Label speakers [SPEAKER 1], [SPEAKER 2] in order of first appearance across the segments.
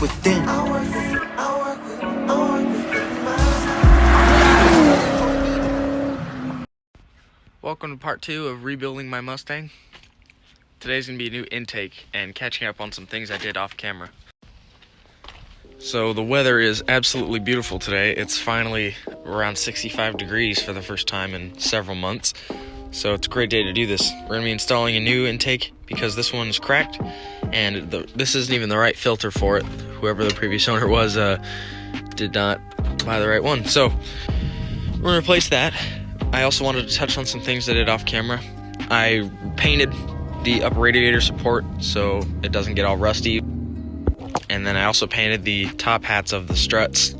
[SPEAKER 1] within.
[SPEAKER 2] Welcome to part 2 of rebuilding my Mustang. Today's going to be a new intake and catching up on some things I did off camera. So the weather is absolutely beautiful today. It's finally around 65 degrees for the first time in several months. So it's a great day to do this. We're going to be installing a new intake because this one is cracked and this isn't even the right filter for it. Whoever the previous owner was did not buy the right one. So we're going to replace that. I also wanted to touch on some things I did off camera. I painted the upper radiator support so it doesn't get all rusty. And then I also painted the top hats of the struts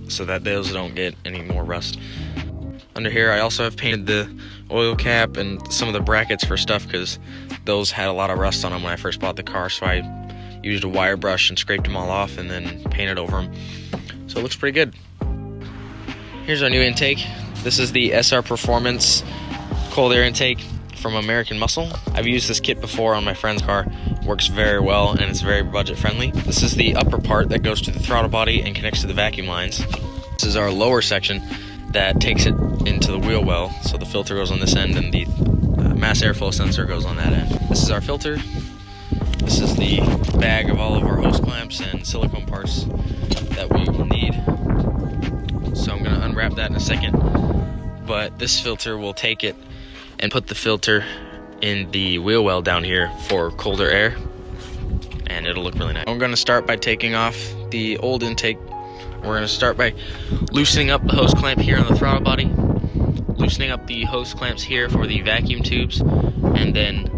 [SPEAKER 2] so that those don't get any more rust. Under here I also have painted the oil cap and some of the brackets for stuff because those had a lot of rust on them when I first bought the car, so I used a wire brush and scraped them all off and then painted over them. So it looks pretty good. Here's our new intake. This is the SR Performance cold air intake from American Muscle. I've used this kit before on my friend's car. Works very well and it's very budget friendly. This is the upper part that goes to the throttle body and connects to the vacuum lines. This is our lower section that takes it into the wheel well. So the filter goes on this end and the mass airflow sensor goes on that end. This is our filter. This is the bag of all of our hose clamps and silicone parts that we will need. So I'm going to unwrap that in a second. But this filter will take it and put the filter in the wheel well down here for colder air, and it'll look really nice. I'm going to start by taking off the old intake. We're going to start by loosening up the hose clamp here on the throttle body, loosening up the hose clamps here for the vacuum tubes, and then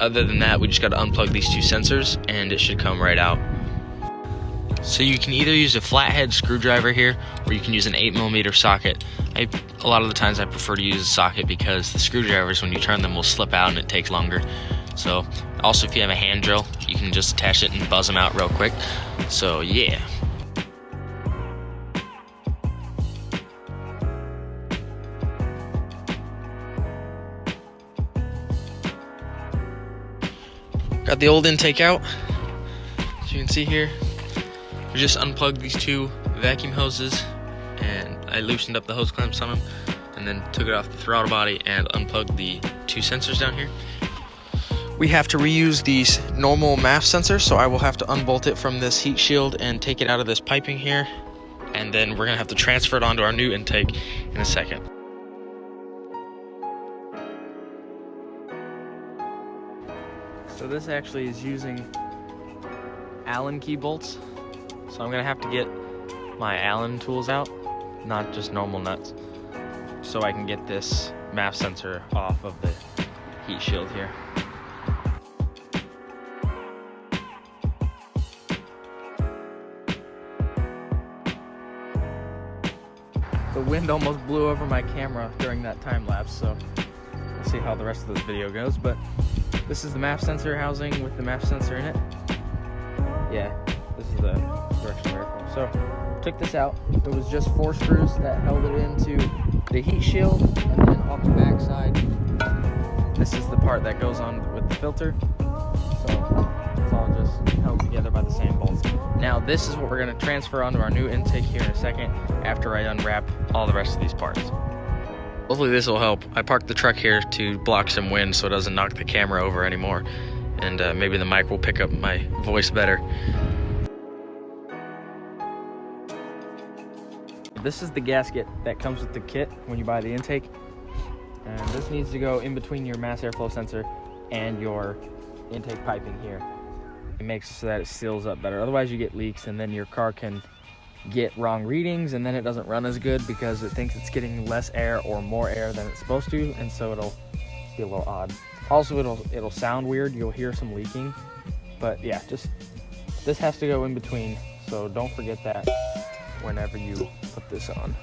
[SPEAKER 2] other than that we just got to unplug these two sensors and it should come right out. So you can either use a flathead screwdriver here or you can use an 8mm socket. A lot of the times I prefer to use a socket because the screwdrivers, when you turn them, will slip out and it takes longer. So also if you have a hand drill, you can just attach it and buzz them out real quick. So yeah. Got the old intake out, as you can see here. We just unplugged these two vacuum hoses and I loosened up the hose clamps on them and then took it off the throttle body and unplugged the two sensors down here. We have to reuse these normal MAF sensors, so I will have to unbolt it from this heat shield and take it out of this piping here, and then we're gonna have to transfer it onto our new intake in a second. So this actually is using Allen key bolts. So I'm gonna have to get my Allen tools out, not just normal nuts, so I can get this MAF sensor off of the heat shield here. The wind almost blew over my camera during that time lapse, so we'll see how the rest of this video goes. But this is the MAF sensor housing with the MAF sensor in it. Yeah, this is the direction of airflow. So took this out. It was just 4 screws that held it into the heat shield, and then off the back side, this is the part that goes on with the filter. So it's all just held together by the same bolts. Now this is what we're going to transfer onto our new intake here in a second after I unwrap all the rest of these parts. Hopefully this will help. I parked the truck here to block some wind so it doesn't knock the camera over anymore, and maybe the mic will pick up my voice better. This is the gasket that comes with the kit when you buy the intake, and this needs to go in between your mass airflow sensor and your intake piping here. It makes it so that it seals up better. Otherwise you get leaks and then your car can get wrong readings and then it doesn't run as good because it thinks it's getting less air or more air than it's supposed to, and so it'll be a little odd. Also it'll sound weird, you'll hear some leaking, but yeah, just this has to go in between, so don't forget that whenever you put this on.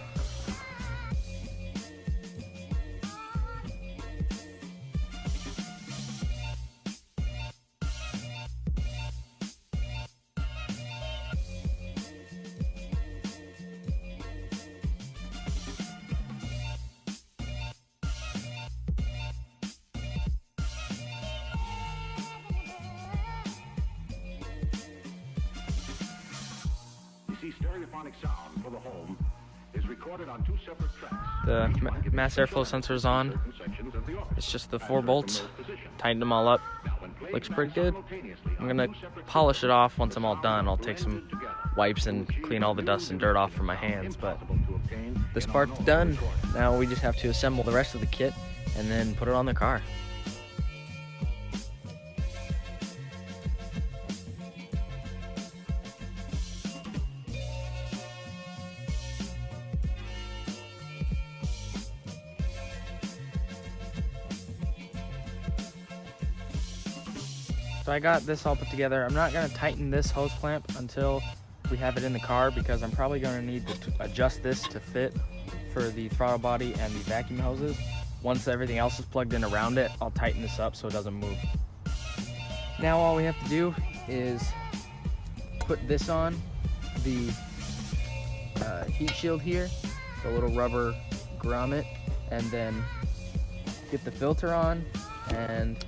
[SPEAKER 1] fancy stereophonic sound for the home is recorded on 2 separate tracks.
[SPEAKER 2] The mass airflow sensor is on. It's just the 4 bolts. Tightened them all up. Looks pretty good. I'm gonna polish it off once I'm all done. I'll take some wipes and clean all the dust and dirt off from my hands, but this part's done. Now we just have to assemble the rest of the kit and then put it on the car. So I got this all put together. I'm not gonna tighten this hose clamp until we have it in the car because I'm probably gonna need to adjust this to fit for the throttle body and the vacuum hoses. Once everything else is plugged in around it, I'll tighten this up so it doesn't move. Now all we have to do is put this on, the heat shield here, the little rubber grommet, and then get the filter on and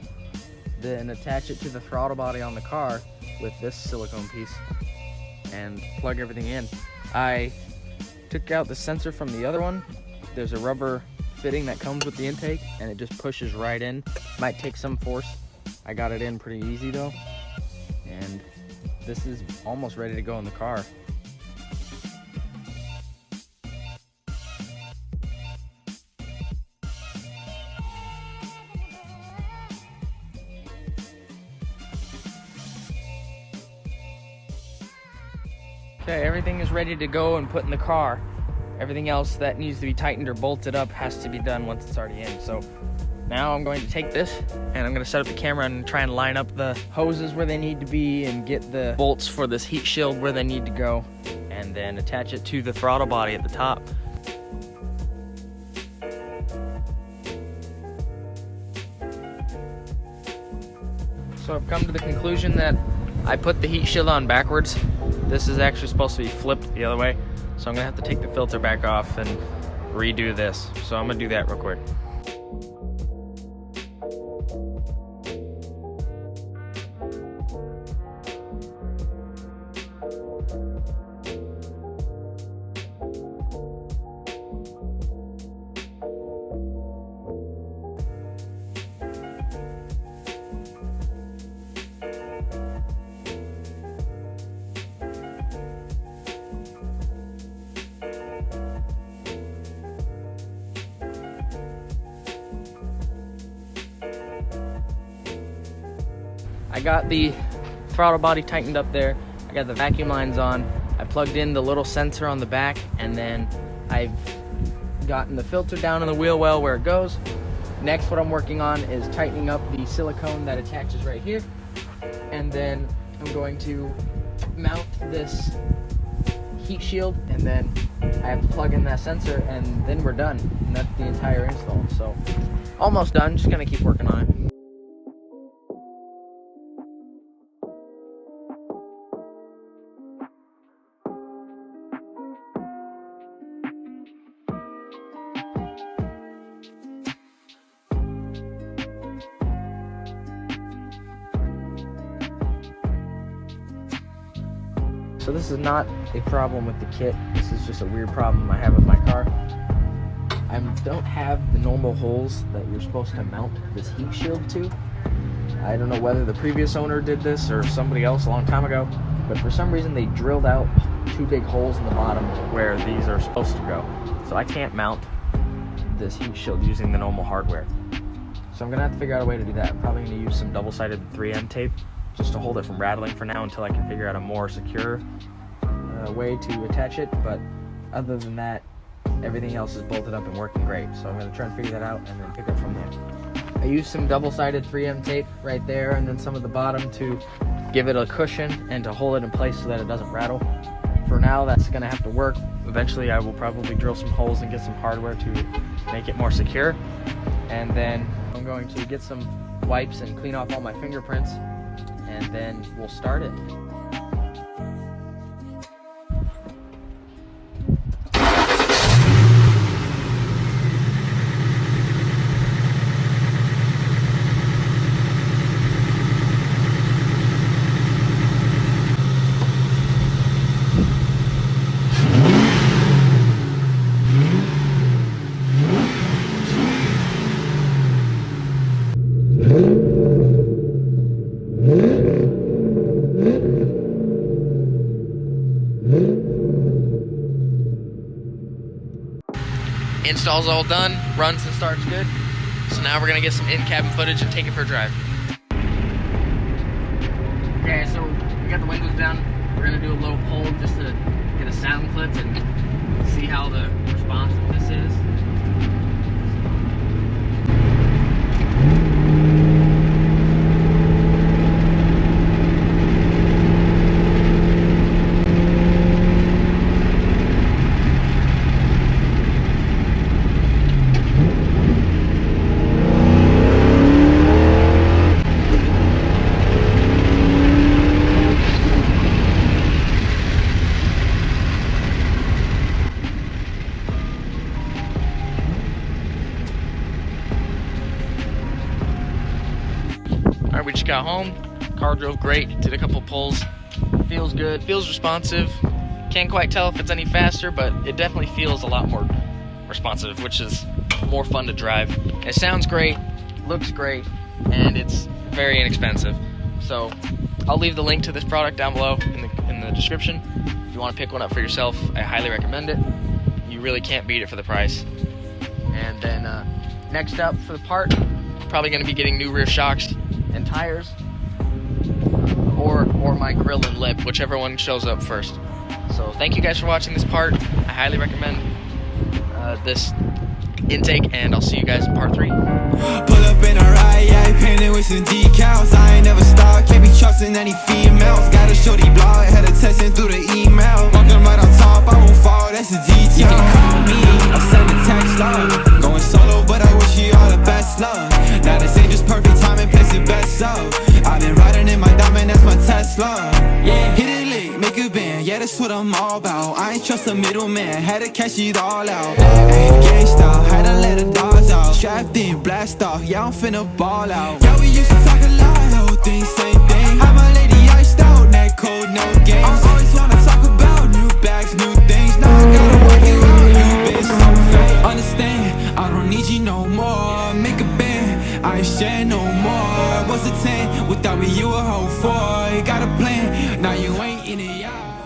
[SPEAKER 2] then attach it to the throttle body on the car with this silicone piece and plug everything in. I took out the sensor from the other one. There's a rubber fitting that comes with the intake and it just pushes right in. Might take some force. I got it in pretty easy though. And this is almost ready to go in the car. Okay, everything is ready to go and put in the car. Everything else that needs to be tightened or bolted up has to be done once it's already in. So now I'm going to take this and I'm going to set up the camera and try and line up the hoses where they need to be and get the bolts for this heat shield where they need to go, and then attach it to the throttle body at the top. So I've come to the conclusion that I put the heat shield on backwards. This is actually supposed to be flipped the other way, so I'm gonna have to take the filter back off and redo this. So I'm gonna do that real quick. I got the throttle body tightened up there. I got the vacuum lines on. I plugged in the little sensor on the back, and then I've gotten the filter down in the wheel well where it goes. Next, what I'm working on is tightening up the silicone that attaches right here. And then I'm going to mount this heat shield, and then I have to plug in that sensor, and then we're done. And that's the entire install. So almost done, just gonna keep working on it. So this is not a problem with the kit. This is just a weird problem I have with my car. I don't have the normal holes that you're supposed to mount this heat shield to. I don't know whether the previous owner did this or somebody else a long time ago, but for some reason they drilled out 2 big holes in the bottom where these are supposed to go. So I can't mount this heat shield using the normal hardware. So I'm gonna have to figure out a way to do that. I'm probably gonna use some double-sided 3M tape just to hold it from rattling for now until I can figure out a more secure way to attach it. But other than that, everything else is bolted up and working great. So I'm going to try and figure that out and then pick up from there. I used some double-sided 3M tape right there and then some at the bottom to give it a cushion and to hold it in place so that it doesn't rattle. For now, that's going to have to work. Eventually, I will probably drill some holes and get some hardware to make it more secure. And then I'm going to get some wipes and clean off all my fingerprints, and then we'll start it. Install's all done, runs and starts good. So now we're gonna get some in-cabin footage and take it for a drive. Okay, so we got the windows down. We're gonna do a little poll just to get a sound clip and see how the responsiveness is. Alright, we just got home. Car drove great, did a couple pulls. Feels good, feels responsive. Can't quite tell if it's any faster, but it definitely feels a lot more responsive, which is more fun to drive. It sounds great, looks great, and it's very inexpensive. So I'll leave the link to this product down below in the description. If you want to pick one up for yourself, I highly recommend it. You really can't beat it for the price. And then next up for the part, probably going to be getting new rear shocks and tires, or my grill and lip, whichever one shows up first. So thank you guys for watching this part. I highly recommend this intake, and I'll see you guys in part 3.
[SPEAKER 3] Pull up in a ride, yeah, painted with some decals. I ain't never stopped, can't be trusting any females. Got a shorty blog, had her texting through the email. Walking right on top, I won't fall, that's a detail. You can call me, I'll send a text love. Going solo, but I wish you all the best love. Now this ain't just perfect timing, place it best so. I've been riding in my diamond, that's my Tesla. Yeah, hit it lit, make a band, yeah, that's what I'm all about. I ain't trust a middleman, had to cash it all out. Gang style, had to let the dogs out. Strapped in, blast off, yeah, I'm finna ball out. Yeah, we used to talk a lot, whole thing, same thing. Had my lady iced out, neck cold, no games. I always wanna talk about new bags, new things. Now I gotta work you out, you been so fake. Understand, I don't need you no more. Make a band, I ain't share no more. What's a 10? Without me, you a whole 4. You got a plan, now you ain't in it, y'all.